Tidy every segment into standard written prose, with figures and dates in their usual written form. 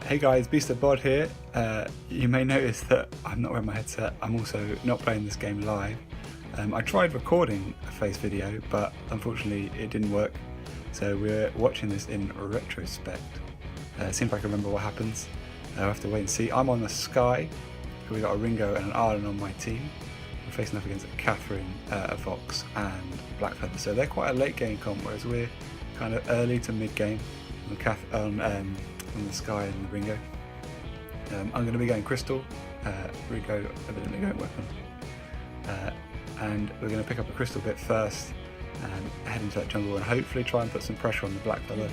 Hey guys, BeastofBod here. You may notice that I'm not wearing my headset. I'm also not playing this game live. I tried recording a face video, but unfortunately it didn't work. So we're watching this in retrospect. Seems like I remember what happens. I'll have to wait and see. I'm on the Sky. We've got a Ringo and an Arden on my team. We're facing up against a Catherine, a Vox and Blackfeather. So they're quite a late game comp, whereas we're kind of early to mid game on the Sky and the Ringo. I'm going to be going Crystal, Ringo evidently going Weapon, and we're going to pick up a Crystal bit first and head into that jungle and hopefully try and put some pressure on the black fella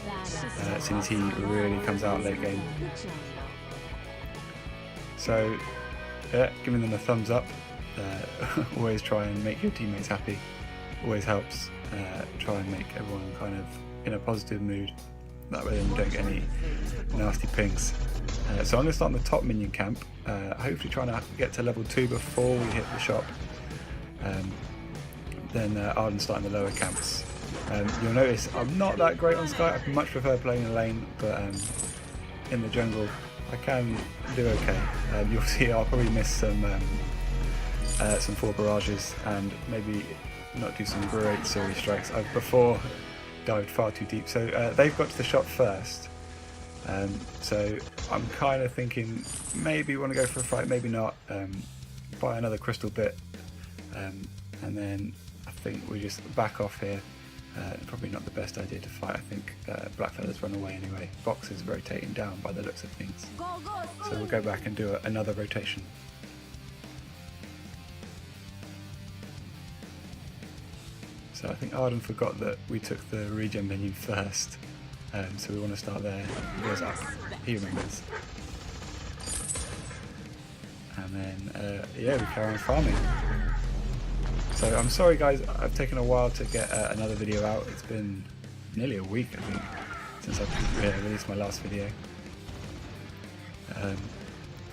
as soon as he really comes out late game. So yeah, giving them a thumbs up. Always try and make your teammates happy, always helps. Try and make everyone kind of in a positive mood. That way then you don't get any nasty pings. So I'm going to start in the top minion camp, hopefully trying to get to level 2 before we hit the shop. Then Arden starting the lower camps. You'll notice I'm not that great on Sky. I much prefer playing in lane, but in the jungle I can do okay. You'll see I'll probably miss some 4 barrages and maybe not do some great series strikes. I've before dived far too deep, so they've got to the shop first, so I'm kind of thinking maybe want to go for a fight, maybe not, buy another crystal bit, and then I think we just back off here. Probably not the best idea to fight. I think Blackfeather's run away anyway. Vox is rotating down by the looks of things, so we'll go back and do another rotation. So I think Arden forgot that we took the regen minion first, so we want to start there. He goes up, he remembers. And then, yeah, we carry on farming. So I'm sorry guys, I've taken a while to get another video out. It's been nearly a week, I think, since I've released my last video.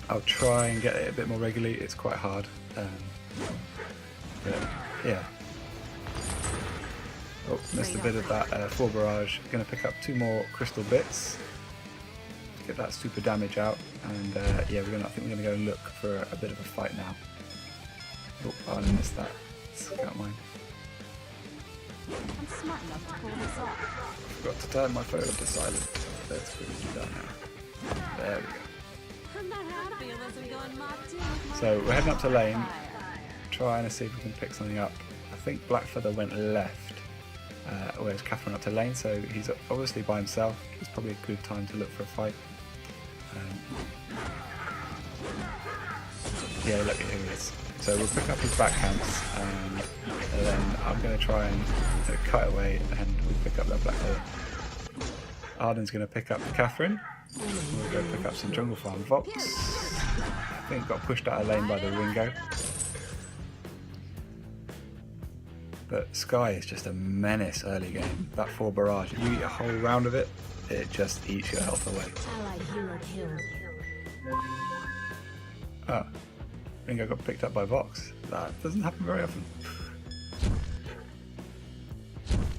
I'll try and get it a bit more regularly. It's quite hard, but yeah. Oh, missed a bit of that 4 barrage. Going to pick up 2 more crystal bits to get that super damage out, and yeah, I think we're going to go and look for a bit of a fight now. Oh, I missed that. Scout mine. I'm smart enough to pull this off. Forgot to turn my phone to silent. Let's quickly do that now. There we go. I'm not happy unless we go in Mach 2 with my So we're heading up to lane, trying to see if we can pick something up. I think Blackfeather went left. Whereas Catherine up to lane, so he's obviously by himself. It's probably a good time to look for a fight. Yeah, look, here he is. So we'll pick up his back camps, and then I'm going to try and cut away, and we'll pick up that Blackfeather. Arden's going to pick up Catherine. We'll go pick up some jungle farm Vox. I think got pushed out of lane by the Ringo. But Sky is just a menace early game. That 4 barrage, if you eat a whole round of it, it just eats your health away. allied hero killed. Oh, Ringo got picked up by Vox. That doesn't happen very often.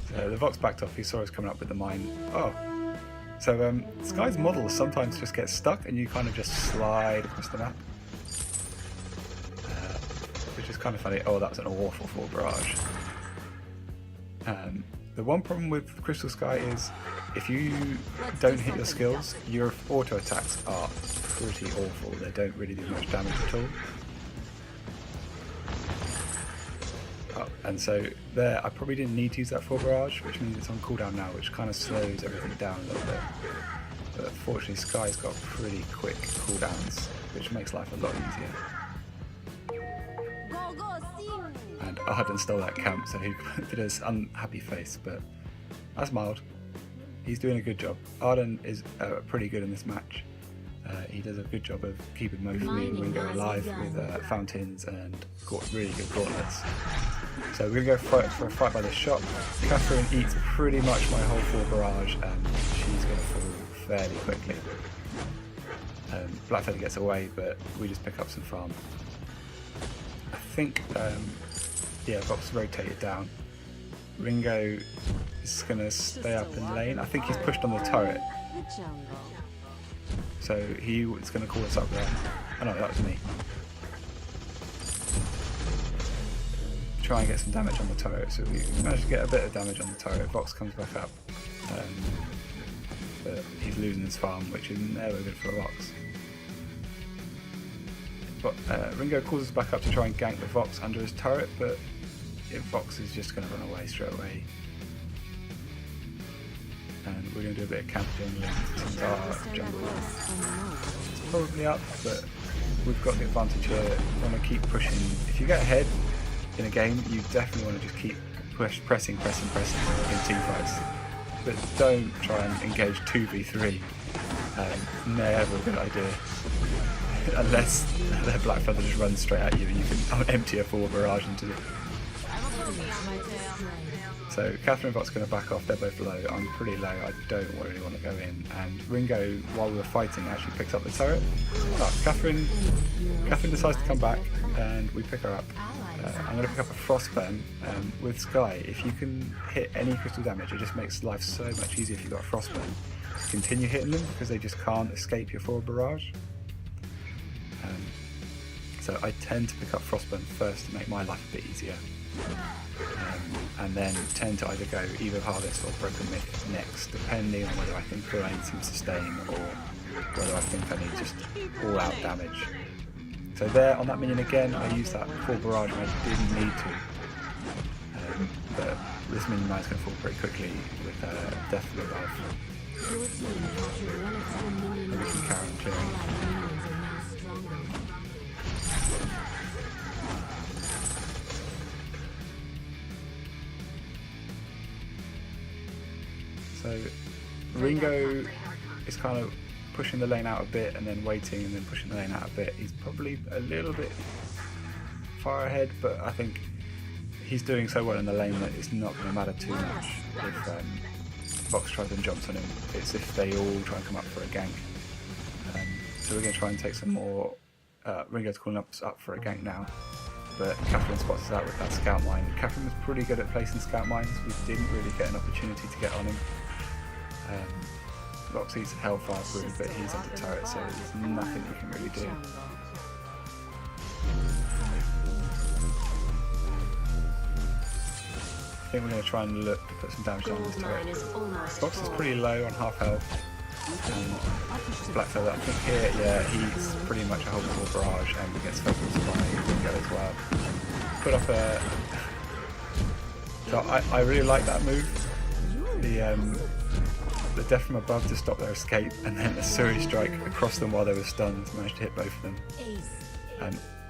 So the Vox backed off, he saw us coming up with the mine. Oh, so Sky's models sometimes just get stuck and you kind of just slide across the map. Which is kind of funny. Oh, that was an awful 4 barrage. The one problem with Crystal Sky is if you don't hit your skills, your auto attacks are pretty awful. They don't really do much damage at all. Oh, and so there, I probably didn't need to use that 4 barrage, which means it's on cooldown now, which kind of slows everything down a little bit. But fortunately, Sky's got pretty quick cooldowns, which makes life a lot easier. And Arden stole that camp, so he did his unhappy face, but that's mild. He's doing a good job. Arden is pretty good in this match. He does a good job of keeping both me and Ringo alive with fountains and really good gauntlets. So we're going to go for a fight by the shop. Catherine eats pretty much my whole 4 barrage, and she's going to fall fairly quickly. Blackfeather gets away, but we just pick up some farm. I think yeah, Vox rotated down. Ringo is going to stay up in lane. I think he's pushed on the turret. so he was going to call us up there. Oh no, that was me. Try and get some damage on the turret. So we managed to get a bit of damage on the turret. Vox comes back up. But he's losing his farm, which is never good for a Vox. But Ringo calls us back up to try and gank the Vox under his turret, but Vox is just going to run away straight away. And we're going to do a bit of camp jungling since our jungle is probably up, but we've got the advantage here. We want to keep pushing. If you get ahead in a game, you definitely want to just keep pressing in team fights. But don't try and engage 2v3. Never a good idea. Unless their black feather just runs straight at you and you can empty a forward barrage into it. So Catherine and Vox are going to back off, they're both low, I'm pretty low, I don't really want to go in. And Ringo, while we were fighting, actually picks up the turret. Catherine decides to come back and we pick her up. I'm going to pick up a Frostburn with Skye. If you can hit any crystal damage, it just makes life so much easier if you've got a Frostburn. Continue hitting them because they just can't escape your forward barrage. So I tend to pick up Frostburn first to make my life a bit easier. And then tend to either go Eve Harvest or Broken Myth next, depending on whether I think I need some sustain or whether I think I need just all-out damage. So there, on that minion again, I used that full barrage when I didn't need to. But this minion mine's going to fall pretty quickly with Death from Above. And we can carry on clearing. So Ringo is kind of pushing the lane out a bit and then waiting and then pushing the lane out a bit. He's probably a little bit far ahead, but I think he's doing so well in the lane that it's not going to matter too much if Vox tries and jumps on him. It's if they all try and come up for a gank. So we're going to try and take some more. Ringo's calling us up for a gank now, but Catherine spots us out with that scout mine. Catherine was pretty good at placing scout mines. We didn't really get an opportunity to get on him. Roxy's Hellfire Brood, but he's under turret, so there's nothing we can really do. I think we're going to try and look to put some damage on this turret. Vox is pretty low on half health. And Black Feather, I think here, yeah, he's pretty much a whole full barrage and gets focused by Ringo as well. Put up a... So I really like that move. The Death from Above to stop their escape, and then a Suri Strike across them while they were stunned, managed to hit both of them.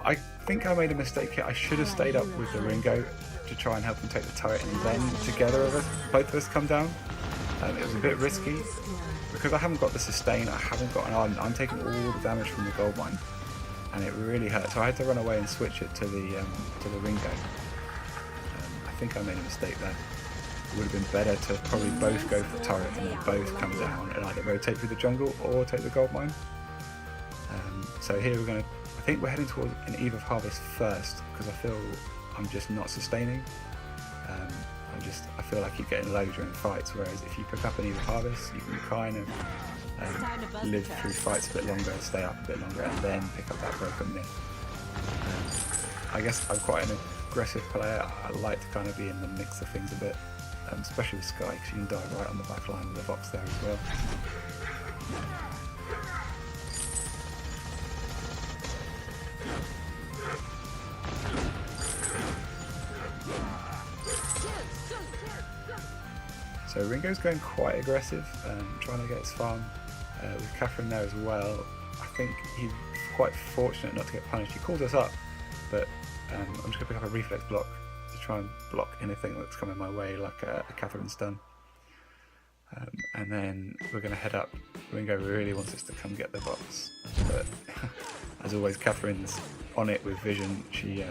I think I made a mistake here. I should have stayed up with the Ringo to try and help them take the turret, and then together both of us come down. It was a bit risky because I haven't got the sustain. I haven't got an arm. I'm taking all the damage from the gold mine, and it really hurt. So I had to run away and switch it to the Ringo. I think I made a mistake there. It would have been better to probably both go for the turret and then both come down and either rotate through the jungle or take the gold mine. So here I think we're heading towards an Eve of Harvest first because I feel I'm just not sustaining. I feel like I keep getting low during fights, whereas if you pick up an Eve of Harvest, you can kind of live through fights a bit longer, stay up a bit longer, and then pick up that Broken Myth. I guess I'm quite an aggressive player. I like to kind of be in the mix of things a bit. Especially with Skye, because you can dive right on the back line with the Vox there as well. So Ringo's going quite aggressive, trying to get his farm with Catherine there as well. I think he's quite fortunate not to get punished. He calls us up, but I'm just going to pick up a reflex block to try and block anything that's coming my way, like a Catherine stun. And then we're going to head up. Ringo really wants us to come get the Vox, but as always, Catherine's on it with vision. She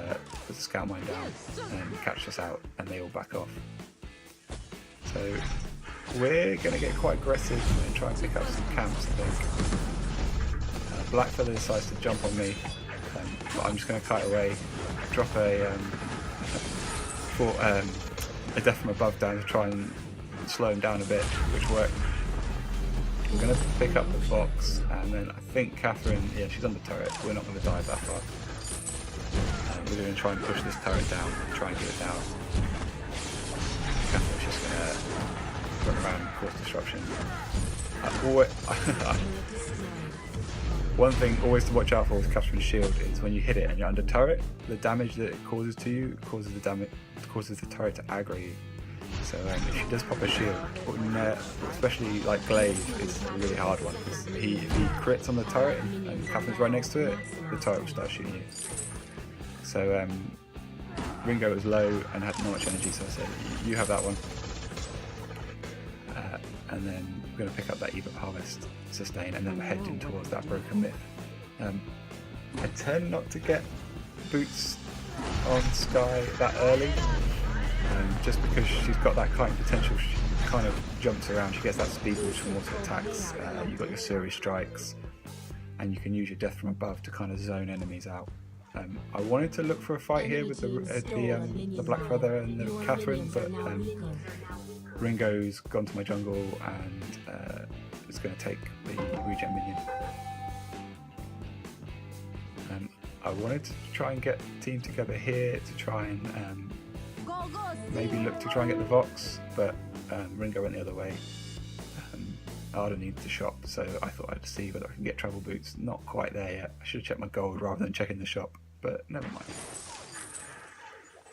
puts a scout mine down and catches us out, and they all back off. So we're going to get quite aggressive and try and pick up some camps, I think. Black Feather decides to jump on me, but I'm just going to kite away, drop a Death from Above down to try and slow him down a bit, which worked. we're going to pick up the Vox, and then I think Catherine, yeah, she's on the turret. We're not going to dive that far. We're going to try and push this turret down, try and get it down. Catherine's just going to run around and cause disruption. One thing always to watch out for with Catherine's shield is when you hit it and you're under turret, the damage that it causes to you causes the turret to aggro you. So if she does pop a shield, especially like Glaive is a really hard one, because if he crits on the turret and Catherine's right next to it, the turret will start shooting you. So Ringo was low and had not much energy, so I said, you have that one. And then we're going to pick up that Ebook Harvest sustain, and then we're heading towards that Broken Myth. I tend not to get boots on Skye that early, just because she's got that kind of potential. She kind of jumps around, she gets that speed boost from auto attacks, you've got your Suri strikes, and you can use your death from above to kind of zone enemies out. I wanted to look for a fight here with the Black Feather and the Catherine, but Ringo's gone to my jungle and is going to take the regen minion. I wanted to try and get the team together here to try and maybe look to try and get the Vox, but Ringo went the other way. Arden needs to shop, so I thought I'd see whether I can get travel boots. Not quite there yet. I should have checked my gold rather than checking the shop, but never mind.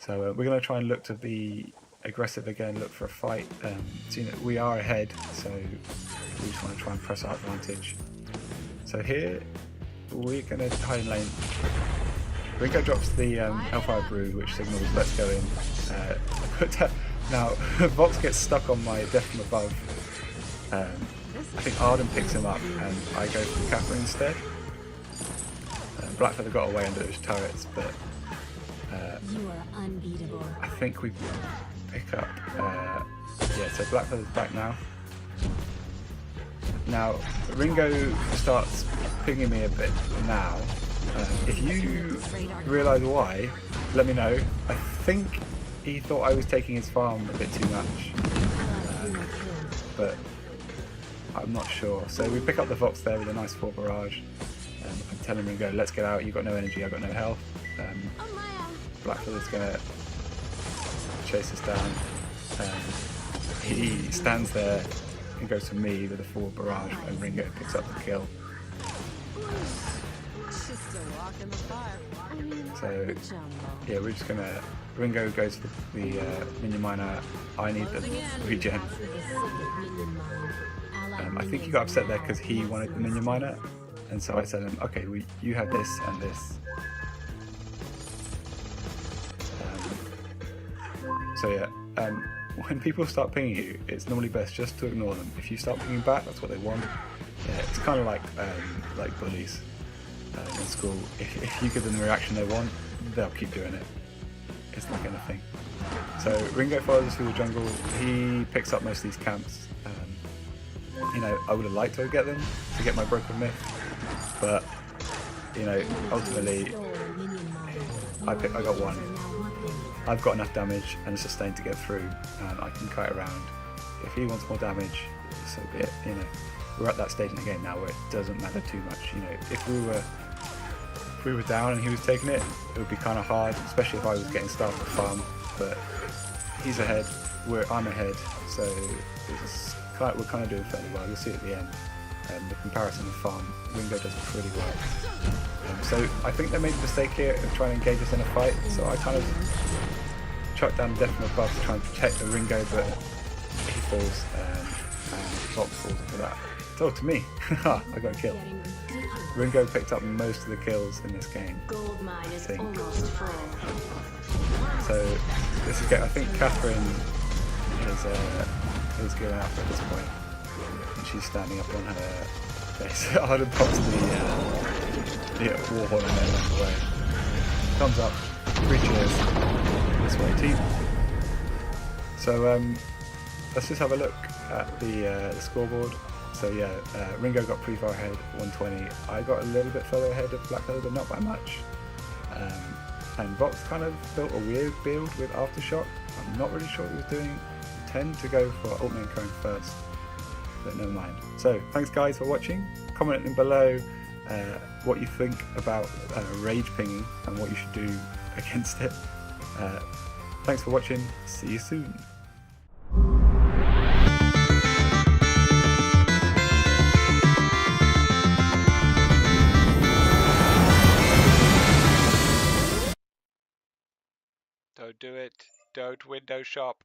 So we're going to try and look to be aggressive again, look for a fight. Seeing that we are ahead, so we just want to try and press our advantage. So here we're going to hide in lane. Ringo drops the Hellfire Brood, which signals let's go in. Now Vox gets stuck on my death from above. I think Arden picks him up and I go for Catherine instead. Blackfeather got away under those turrets, but You are unbeatable. I think we pick up, yeah, so Blackfeather's back now. Now, Ringo starts pinging me a bit now. If you realise why, let me know. I think he thought I was taking his farm a bit too much, but I'm not sure. So we pick up the Vox there with a nice 4 barrage. I'm telling Ringo, let's get out, you've got no energy, I've got no health. Blackfeather's going to chase us down. He stands there and goes for me with a 4 barrage, and Ringo picks up the kill. So yeah, we're just gonna, Ringo goes for the minion miner, I need the regen. I think he got upset there because he wanted the minion miner, and so I said to him, okay, you have this and this. So yeah, when people start pinging you, it's normally best just to ignore them. If you start pinging back, that's what they want. Yeah, it's kind of like bullies in school. If you give them the reaction they want, they'll keep doing it. It's like anything. So Ringo follows us through the jungle. He picks up most of these camps. You know, I would have liked to get them to get my Broken Myth, but you know, ultimately, I got one. I've got enough damage and sustain to get through, and I can kite around. If he wants more damage, so be it. You know, we're at that stage in the game now where it doesn't matter too much. You know, if we were down and he was taking it, it would be kind of hard, especially if I was getting started with farm. But he's ahead, I'm ahead, so we're kind of doing fairly well. You'll see at the end. The comparison of farm, Ringo does pretty well. So I think they made a mistake here of trying to engage us in a fight, so I kind of chucked down Death from above to try and protect the Ringo, but he falls and Vox falls for that. It's all to me. I got a kill. Ringo picked up most of the kills in this game, I think. So this is, I think Catherine is giving up at this point. She's standing up on her base. Arden pops the warhorn and then runs away. Comes up, 3 cheers. This way, team. So let's just have a look at the scoreboard. So yeah, Ringo got pretty far ahead, 120. I got a little bit further ahead of Blackfeather, but not by much. And Vox kind of built a weird build with Aftershock. I'm not really sure what he was doing. I tend to go for ult main current first. but never mind. So thanks guys for watching. Comment below what you think about rage pinging and what you should do against it. Thanks for watching. See you soon. Don't do it. Don't window shop.